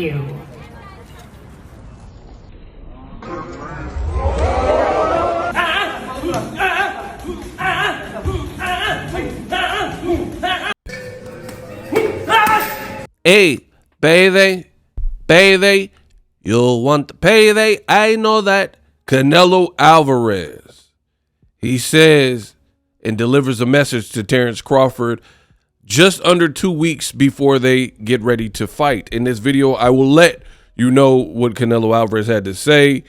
you. Hey, payday, you'll want the payday. I know that. Canelo Alvarez, he says and delivers a message to Terence Crawford just under 2 weeks before they get ready to fight. In this video, I will let you know what Canelo Alvarez had to say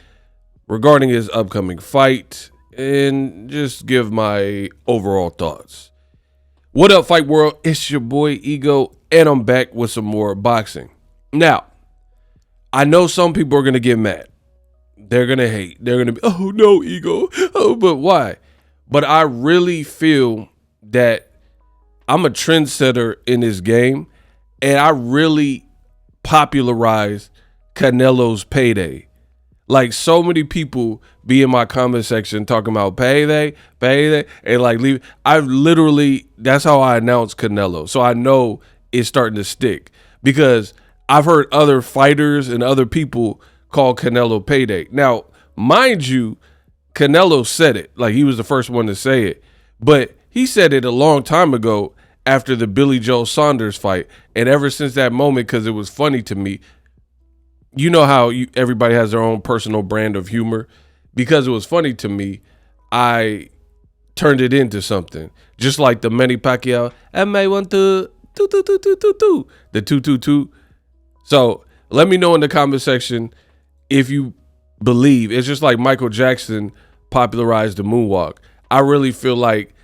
regarding his upcoming fight and just give my overall thoughts. What up, Fight World? It's your boy Ego, and I'm back with some more boxing. Now, I know some people are going to get mad. They're going to hate. They're going to be, oh, no, Ego. Oh, but why? But I really feel that I'm a trendsetter in this game, and I really popularized Canelo's payday. Like, so many people be in my comment section talking about payday, and like leave. I've literally, that's how I announced Canelo. So I know it's starting to stick because I've heard other fighters and other people call Canelo payday. Now, mind you, Canelo said it, like he was the first one to say it, but he said it a long time ago after the Billy Joe Saunders fight. And ever since that moment, because it was funny to me, you know how everybody has their own personal brand of humor. Because it was funny to me, I turned it into something. Just like the Manny Pacquiao, I may want to the 222. So let me know in the comment section if you believe. It's just like Michael Jackson popularized the moonwalk. I really feel like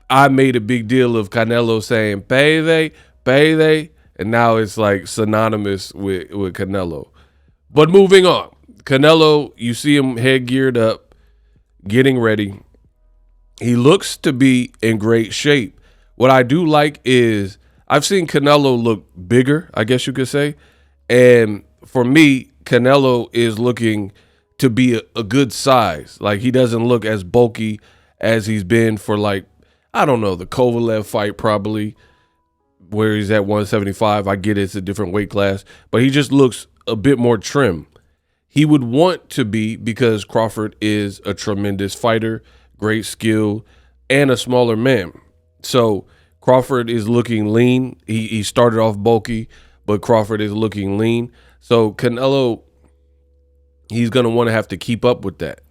I made a big deal of Canelo saying payday, and now it's like synonymous with Canelo. But moving on, Canelo, you see him head geared up, getting ready. He looks to be in great shape. What I do like is I've seen Canelo look bigger, I guess you could say. And for me, Canelo is looking to be a good size. Like, he doesn't look as bulky as he's been for, like, I don't know, the Kovalev fight probably, where he's at 175. I get it's a different weight class, but he just looks a bit more trim. He would want to be, because Crawford is a tremendous fighter, great skill, and a smaller man. So Crawford is looking lean. He started off bulky, but Crawford is looking lean. So Canelo, he's going to want to have to keep up with that.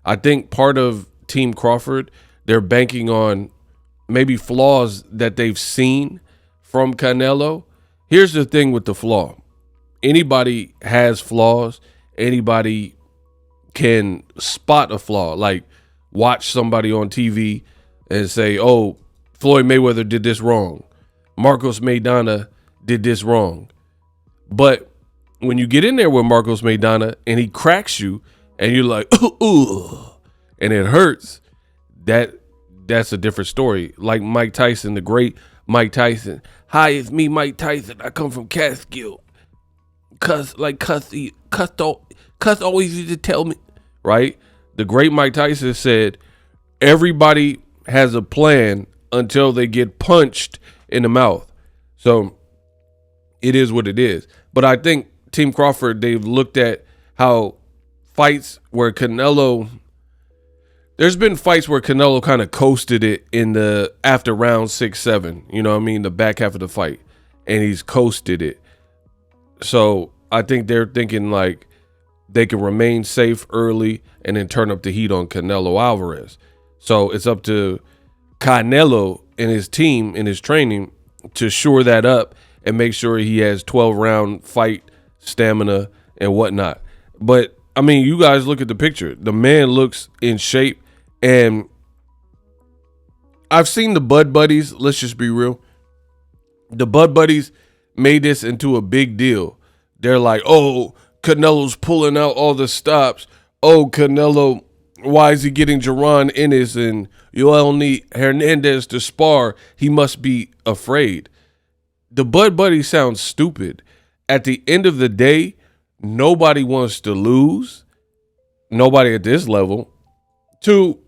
I think part of Team Crawford, they're banking on maybe flaws that they've seen from Canelo. Here's the thing with the flaw. Anybody has flaws. Anybody can spot a flaw. Like, watch somebody on TV and say, oh, Floyd Mayweather did this wrong. Marcos Maidana did this wrong. But when you get in there with Marcos Maidana and he cracks you and you're like, ooh, and it hurts, that's a different story. Like Mike Tyson, the great Mike Tyson. Hi, it's me, Mike Tyson. I come from Catskill. Cuss always used to tell me, right? The great Mike Tyson said, everybody has a plan until they get punched in the mouth. So it is what it is. But I think Team Crawford, they've looked at how fights where Canelo, there's been fights where Canelo kind of coasted it in the after round 6, 7, you know what I mean? The back half of the fight, and he's coasted it. So I think they're thinking like they can remain safe early and then turn up the heat on Canelo Alvarez. So it's up to Canelo and his team and his training to shore that up and make sure he has 12-round fight stamina and whatnot. But, I mean, you guys look at the picture. The man looks in shape. And I've seen the Bud Buddies. Let's just be real. The Bud Buddies made this into a big deal. They're like, oh, Canelo's pulling out all the stops. Oh, Canelo, why is he getting Jaron Ennis and Yoel Hernandez to spar? He must be afraid. The Bud Buddies sound stupid. At the end of the day, nobody wants to lose. Nobody at this level. 2,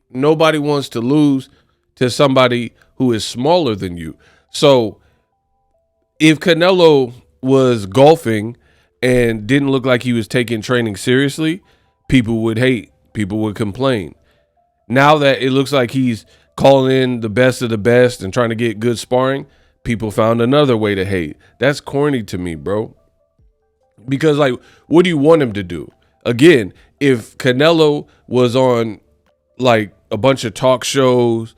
nobody wants to lose to somebody who is smaller than you. So if Canelo was golfing and didn't look like he was taking training seriously, people would hate, people would complain. Now that it looks like he's calling in the best of the best and trying to get good sparring, people found another way to hate. That's corny to me, bro. Because, like, what do you want him to do? Again, if Canelo was on, like, a bunch of talk shows,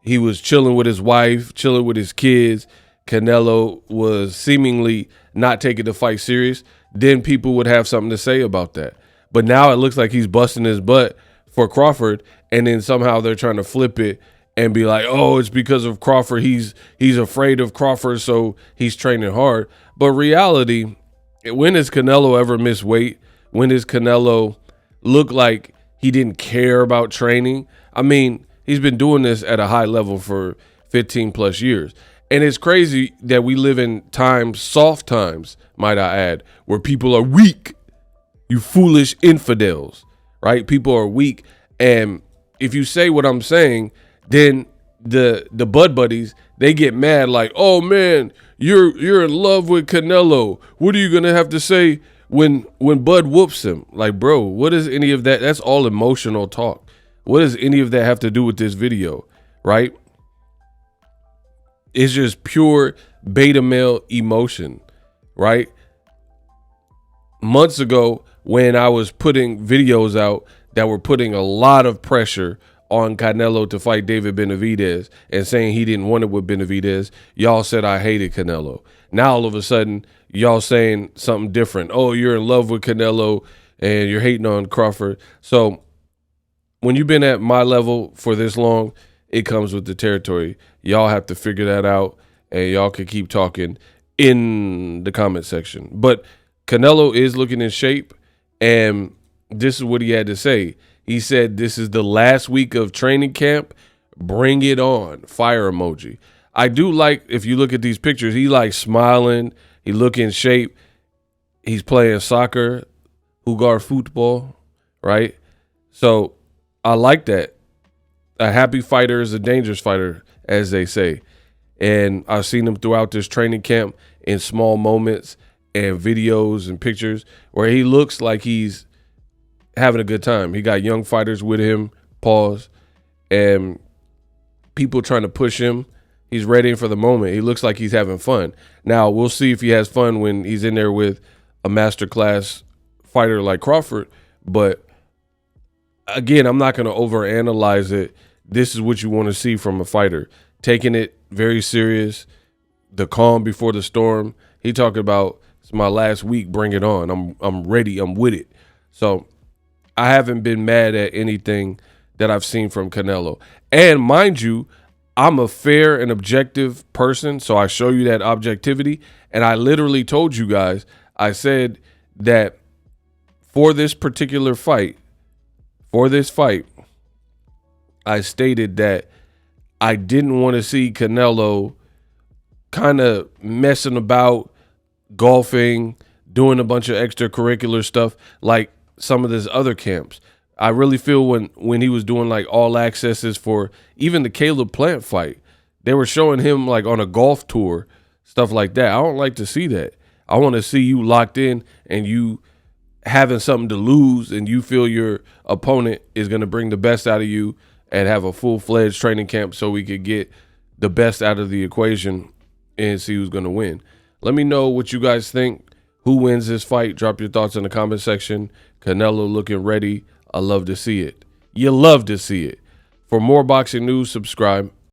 he was chilling with his wife, chilling with his kids, Canelo was seemingly not taking the fight serious, then people would have something to say about that. But now it looks like he's busting his butt for Crawford, and then somehow they're trying to flip it and be like, oh, it's because of Crawford. He's afraid of Crawford, so he's training hard. But reality, when has Canelo ever missed weight? When does Canelo look like he didn't care about training? I mean, he's been doing this at a high level for 15 plus years. And it's crazy that we live in times, soft times, might I add, where people are weak. You foolish infidels, right? People are weak. And if you say what I'm saying, then the Bud buddies, they get mad like, oh man, you're in love with Canelo. What are you gonna have to say when Bud whoops him? Like, bro, what is any of that? That's all emotional talk. What does any of that have to do with this video, right? It's just pure beta male emotion, right? Months ago, when I was putting videos out that were putting a lot of pressure on Canelo to fight David Benavidez and saying he didn't want it with Benavidez, y'all said I hated Canelo. Now all of a sudden, y'all saying something different. Oh, you're in love with Canelo and you're hating on Crawford. So when you've been at my level for this long, it comes with the territory. Y'all have to figure that out, and y'all can keep talking in the comment section. But Canelo is looking in shape, and this is what he had to say. He said, this is the last week of training camp. Bring it on. Fire emoji. I do like, if you look at these pictures, he like smiling. He look in shape. He's playing soccer, jugar football, right? So I like that. A happy fighter is a dangerous fighter, as they say. And I've seen him throughout this training camp in small moments and videos and pictures where he looks like he's having a good time. He got young fighters with him, pause, and people trying to push him. He's ready for the moment. He looks like he's having fun. Now, we'll see if he has fun when he's in there with a masterclass fighter like Crawford. But again, I'm not going to overanalyze it. This is what you want to see from a fighter. Taking it very serious, the calm before the storm. He talking about, it's my last week, bring it on. I'm ready, I'm with it. So I haven't been mad at anything that I've seen from Canelo. And mind you, I'm a fair and objective person, so I show you that objectivity. And I literally told you guys, I said that for this particular fight, I stated that I didn't want to see Canelo kind of messing about, golfing, doing a bunch of extracurricular stuff like some of his other camps. I really feel when he was doing like all accesses for even the Caleb Plant fight, they were showing him like on a golf tour, stuff like that. I don't like to see that. I want to see you locked in and you having something to lose and you feel your opponent is going to bring the best out of you and have a full-fledged training camp so we could get the best out of the equation and see who's going to win. Let me know what you guys think. Who wins this fight? Drop your thoughts in the comment section. Canelo looking ready. I love to see it. You love to see it. For more boxing news, subscribe.